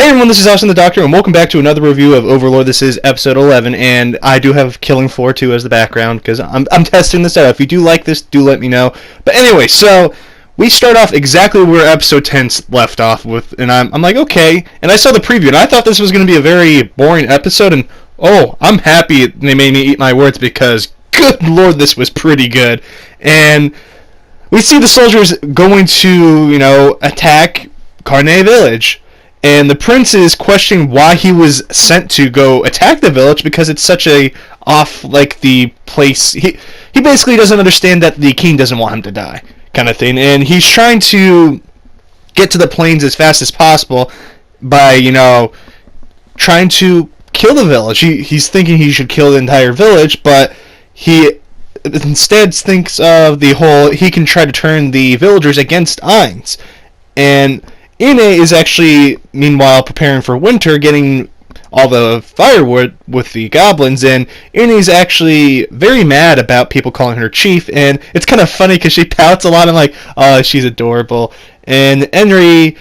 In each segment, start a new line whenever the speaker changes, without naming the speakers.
Hey everyone, this is Austin the Doctor, and welcome back to another review of Overlord. This is episode 11, and I do have Killing Floor 2 as the background, because I'm testing this out. If you do like this, do let me know. But anyway, so we start off exactly where episode 10 left off with, and I'm like, okay. And I saw the preview, and I thought this was going to be a very boring episode, and oh, I'm happy they made me eat my words, because good lord, this was pretty good. And we see the soldiers going to, attack Carne village. And the prince is questioning why he was sent to go attack the village because it's such a off, the place. He basically doesn't understand that the king doesn't want him to die, kind of thing. And he's trying to get to the plains as fast as possible by, trying to kill the village. He's thinking he should kill the entire village, but he instead thinks of he can try to turn the villagers against Ainz. And Ine is actually, meanwhile, preparing for winter, getting all the firewood with the goblins, and Ine's actually very mad about people calling her chief, and it's kind of funny because she pouts a lot. I'm like, oh, she's adorable. And Henry,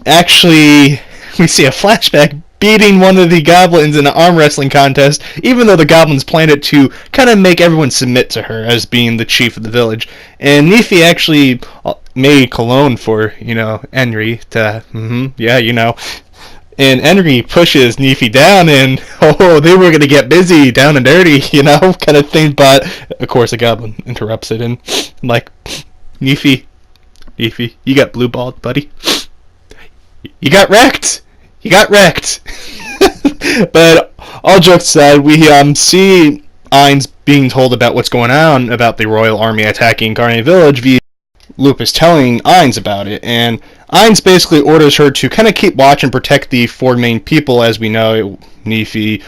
actually, we see a flashback beating one of the goblins in an arm wrestling contest, even though the goblins planned it to kind of make everyone submit to her as being the chief of the village. And Nefi actually made cologne for, Henry to, And Henry pushes Nefi down, and, they were going to get busy, down and dirty, kind of thing. But, of course, a goblin interrupts it, and I'm like, Nefi, you got blue-balled, buddy. You got wrecked. But all jokes aside, we see Ainz being told about what's going on about the royal army attacking Carne village via Lupus telling Ainz about it, and Ainz basically orders her to kind of keep watch and protect the four main people, as we know: Nefi,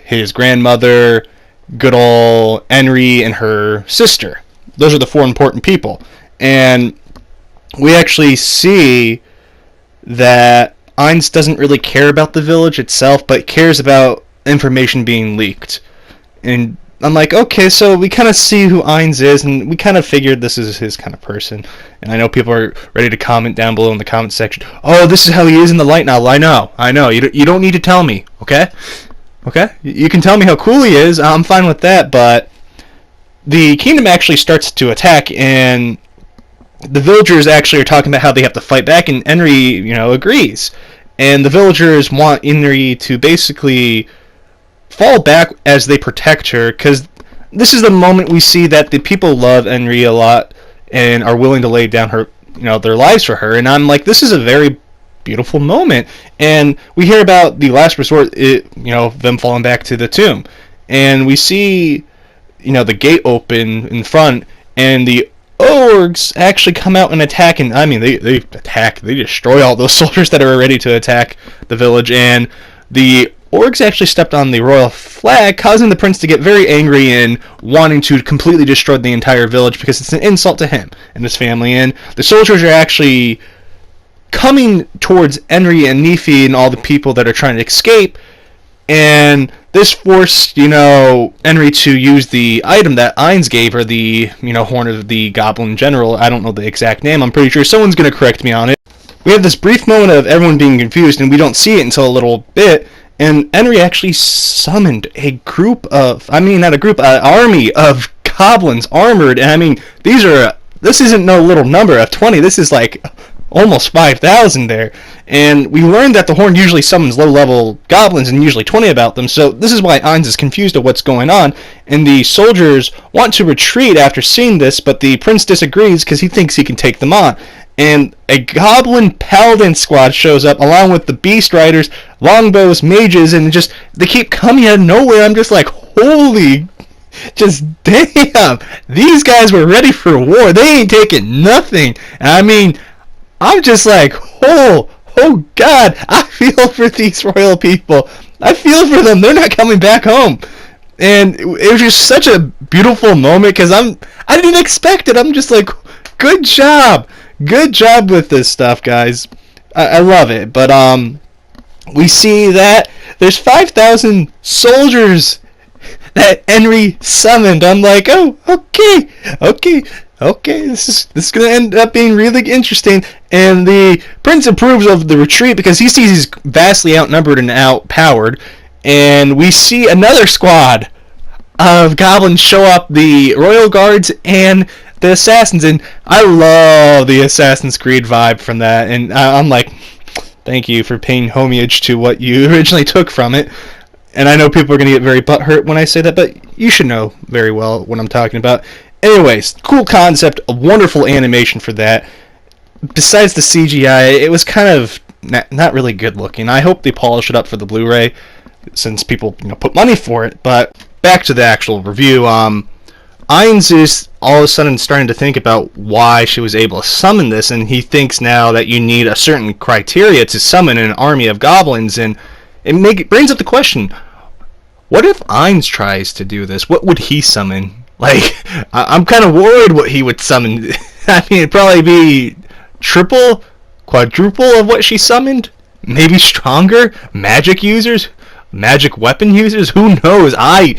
his grandmother, good old Henry, and her sister. Those are the four important people. And we actually see that Ainz doesn't really care about the village itself, but cares about information being leaked. And I'm like, okay, so we kind of see who Ainz is, and we kind of figured this is his kind of person. And I know people are ready to comment down below in the comment section. Oh, this is how he is in the light novel. I know. You don't need to tell me, okay? Okay? You can tell me how cool he is. I'm fine with that, but the kingdom actually starts to attack, and the villagers actually are talking about how they have to fight back, and Henry, agrees. And the villagers want Henry to basically fall back as they protect her, because this is the moment we see that the people love Henry a lot and are willing to lay down their lives for her. And I'm like, this is a very beautiful moment. And we hear about the last resort, them falling back to the tomb. And we see, the gate open in front, and the orcs actually come out and attack, and they attack, they destroy all those soldiers that are ready to attack the village, and the orcs actually stepped on the royal flag, causing the prince to get very angry and wanting to completely destroy the entire village because it's an insult to him and his family. And the soldiers are actually coming towards Henry and Nefi and all the people that are trying to escape, and this forced, Henry to use the item that Ainz gave her, the, Horn of the Goblin General. I don't know the exact name. I'm pretty sure someone's going to correct me on it. We have this brief moment of everyone being confused, and we don't see it until a little bit, and Henry actually summoned an army of goblins armored, and this isn't no little number of 20, this is like almost 5,000 there. And we learned that the Horn usually summons low-level goblins, and usually 20 about them, so this is why Ainz is confused at what's going on, and the soldiers want to retreat after seeing this, but the prince disagrees because he thinks he can take them on. And a goblin paladin squad shows up, along with the beast riders, longbows, mages, and they keep coming out of nowhere. I'm just like, holy, just damn, these guys were ready for war. They ain't taking nothing. I'm just like, oh God, I feel for these royal people. I feel for them. They're not coming back home. And it was just such a beautiful moment because I didn't expect it. I'm just like, good job with this stuff, guys. I love it. But we see that there's 5,000 soldiers that Henry summoned. I'm like, oh, okay. okay, this is gonna end up being really interesting. And the prince approves of the retreat because he sees he's vastly outnumbered and outpowered. And we see another squad of goblins show up, the royal guards and the assassins, and I love the Assassin's Creed vibe from that. And I'm like, thank you for paying homage to what you originally took from it. And I know people are going to get very butthurt when I say that, but you should know very well what I'm talking about. Anyways, cool concept, a wonderful animation for that. Besides the CGI, it was kind of not really good looking. I hope they polish it up for the Blu-ray, since people put money for it. But back to the actual review. Ainz is all of a sudden starting to think about why she was able to summon this, and he thinks now that you need a certain criteria to summon an army of goblins, and it brings up the question, what if Ainz tries to do this? What would he summon? Like, I'm kind of worried what he would summon. I mean, it'd probably be triple, quadruple of what she summoned? Maybe stronger? Magic users? Magic weapon users? Who knows? I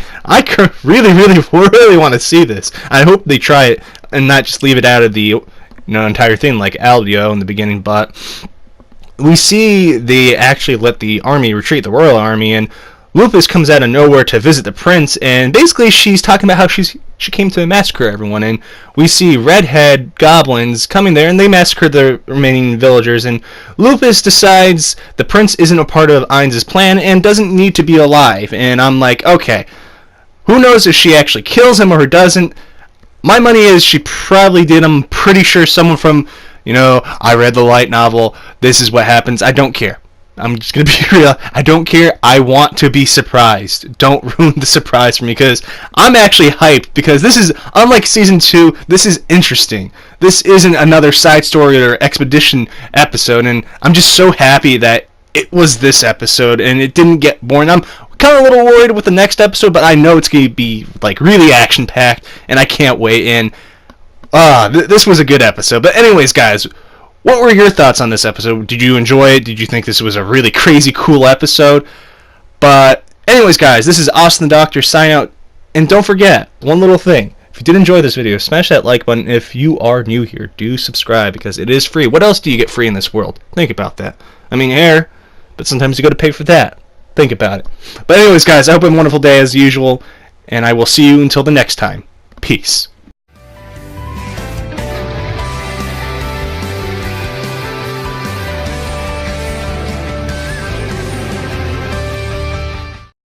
really want to see this. I hope they try it and not just leave it out of the entire thing like Aldio in the beginning. But we see they actually let the army retreat, the royal army, and Lupus comes out of nowhere to visit the prince, and basically she's talking about how she came to massacre everyone, and we see redhead goblins coming there, and they massacre the remaining villagers, and Lupus decides the prince isn't a part of Ainz's plan and doesn't need to be alive, and I'm like, okay, who knows if she actually kills him or doesn't. My money is she probably did. I'm pretty sure someone from, I read the light novel, this is what happens, I don't care. I'm just going to be real. I don't care. I want to be surprised. Don't ruin the surprise for me, because I'm actually hyped, because this is, unlike Season 2, this is interesting. This isn't another side story or expedition episode, and I'm just so happy that it was this episode, and it didn't get boring. I'm kind of a little worried with the next episode, but I know it's going to be, really action-packed, and I can't wait. And, this was a good episode. But anyways, guys, what were your thoughts on this episode? Did you enjoy it? Did you think this was a really crazy cool episode? But anyways, guys, this is Austin the Doctor signing out. And don't forget, one little thing. If you did enjoy this video, smash that like button. If you are new here, do subscribe, because it is free. What else do you get free in this world? Think about that. I mean, air, but sometimes you got to pay for that. Think about it. But anyways, guys, I hope you have a wonderful day as usual, and I will see you until the next time. Peace.